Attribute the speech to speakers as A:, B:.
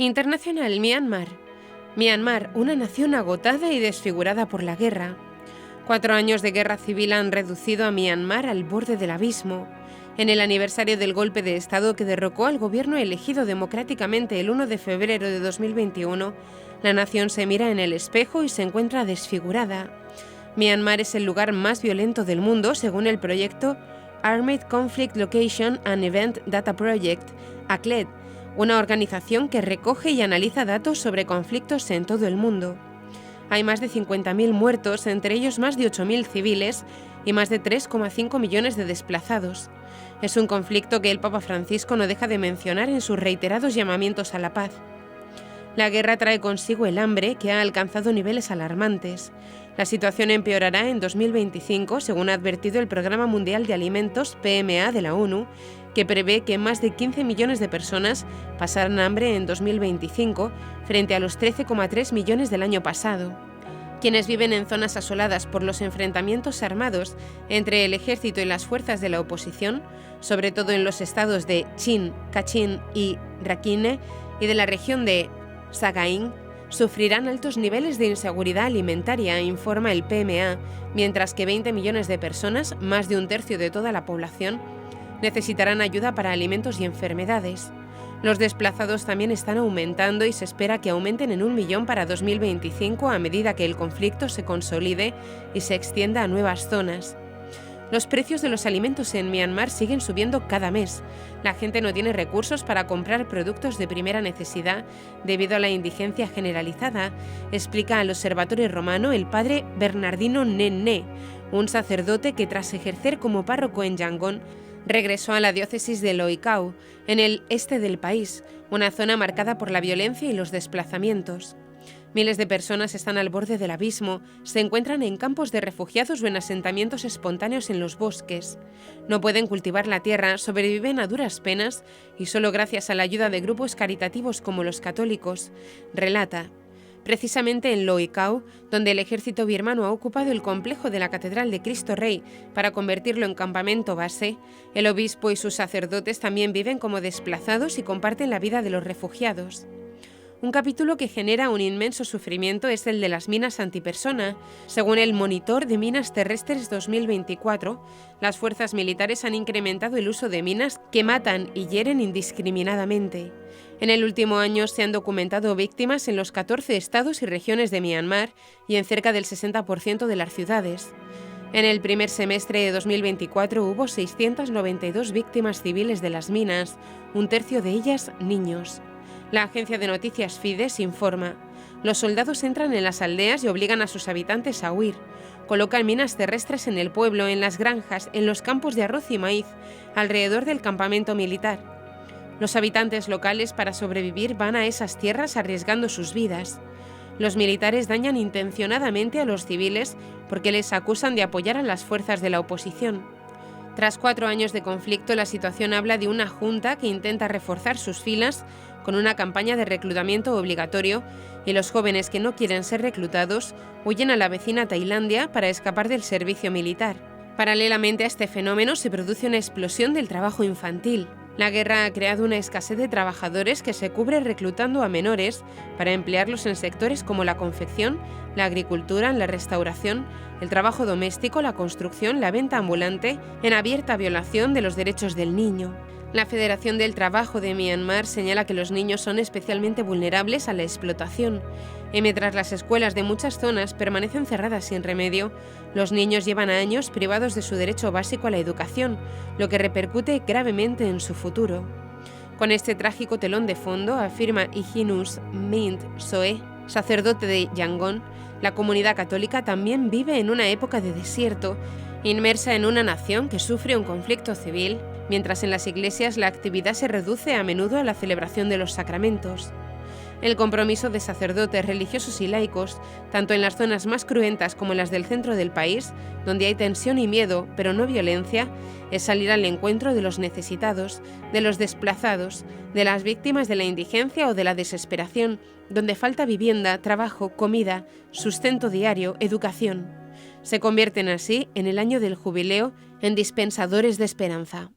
A: Internacional Myanmar. Myanmar, una nación agotada y desfigurada por la guerra. 4 años de guerra civil han reducido a Myanmar al borde del abismo. En el aniversario del golpe de Estado que derrocó al gobierno elegido democráticamente el 1 de febrero de 2021, la nación se mira en el espejo y se encuentra desfigurada. Myanmar es el lugar más violento del mundo según el proyecto Armed Conflict Location and Event Data Project, ACLED, una organización que recoge y analiza datos sobre conflictos en todo el mundo. Hay más de 50.000 muertos, entre ellos más de 8.000 civiles y más de 3,5 millones de desplazados. Es un conflicto que el Papa Francisco no deja de mencionar en sus reiterados llamamientos a la paz. La guerra trae consigo el hambre, que ha alcanzado niveles alarmantes. La situación empeorará en 2025, según ha advertido el Programa Mundial de Alimentos, PMA, de la ONU, que prevé que más de 15 millones de personas pasarán hambre en 2025, frente a los 13,3 millones del año pasado. Quienes viven en zonas asoladas por los enfrentamientos armados entre el ejército y las fuerzas de la oposición, sobre todo en los estados de Chin, Kachin y Rakhine, y de la región de Sagaing, sufrirán altos niveles de inseguridad alimentaria, informa el PMA, mientras que 20 millones de personas, más de un tercio de toda la población, necesitarán ayuda para alimentos y enfermedades. Los desplazados también están aumentando y se espera que aumenten en 1 millón para 2025 a medida que el conflicto se consolide y se extienda a nuevas zonas. Los precios de los alimentos en Myanmar siguen subiendo cada mes. La gente no tiene recursos para comprar productos de primera necesidad debido a la indigencia generalizada, explica al Observatorio Romano el padre Bernardino Nenne, un sacerdote que tras ejercer como párroco en Yangon, regresó a la diócesis de Loicao, en el este del país, una zona marcada por la violencia y los desplazamientos. Miles de personas están al borde del abismo, se encuentran en campos de refugiados o en asentamientos espontáneos en los bosques. No pueden cultivar la tierra, sobreviven a duras penas y solo gracias a la ayuda de grupos caritativos como los católicos, relata. Precisamente en Loicao, donde el ejército birmano ha ocupado el complejo de la Catedral de Cristo Rey para convertirlo en campamento base, el obispo y sus sacerdotes también viven como desplazados y comparten la vida de los refugiados. Un capítulo que genera un inmenso sufrimiento es el de las minas antipersona. Según el Monitor de Minas Terrestres 2024, las fuerzas militares han incrementado el uso de minas que matan y hieren indiscriminadamente. En el último año se han documentado víctimas en los 14 estados y regiones de Myanmar y en cerca del 60% de las ciudades. En el primer semestre de 2024 hubo 692 víctimas civiles de las minas, un tercio de ellas niños. La agencia de noticias Fides informa: los soldados entran en las aldeas y obligan a sus habitantes a huir. Colocan minas terrestres en el pueblo, en las granjas, en los campos de arroz y maíz, alrededor del campamento militar. Los habitantes locales, para sobrevivir, van a esas tierras arriesgando sus vidas. Los militares dañan intencionadamente a los civiles porque les acusan de apoyar a las fuerzas de la oposición. Tras 4 años de conflicto, la situación habla de una junta que intenta reforzar sus filas con una campaña de reclutamiento obligatorio, y los jóvenes que no quieren ser reclutados huyen a la vecina Tailandia para escapar del servicio militar. Paralelamente a este fenómeno se produce una explosión del trabajo infantil. La guerra ha creado una escasez de trabajadores que se cubre reclutando a menores para emplearlos en sectores como la confección, la agricultura, la restauración, el trabajo doméstico, la construcción, la venta ambulante, en abierta violación de los derechos del niño. La Federación del Trabajo de Myanmar señala que los niños son especialmente vulnerables a la explotación. Y mientras las escuelas de muchas zonas permanecen cerradas sin remedio, los niños llevan años privados de su derecho básico a la educación, lo que repercute gravemente en su futuro. Con este trágico telón de fondo, afirma Iginus Mint Soe, sacerdote de Yangon, la comunidad católica también vive en una época de desierto, inmersa en una nación que sufre un conflicto civil, mientras en las iglesias la actividad se reduce a menudo a la celebración de los sacramentos. El compromiso de sacerdotes, religiosos y laicos, tanto en las zonas más cruentas como en las del centro del país, donde hay tensión y miedo, pero no violencia, es salir al encuentro de los necesitados, de los desplazados, de las víctimas de la indigencia o de la desesperación, donde falta vivienda, trabajo, comida, sustento diario, educación. Se convierten así, en el año del jubileo, en dispensadores de esperanza.